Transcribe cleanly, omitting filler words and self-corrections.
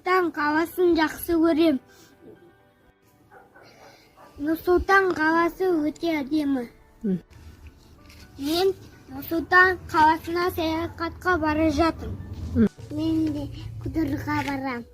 Нұр-сұлтан қаласын жақсы көрем. Нұр-сұлтан қаласы өте әдемі. Мен Нұр-сұлтан қаласына саяхатқа бара жатырмын. Мен де Қыдырға барам.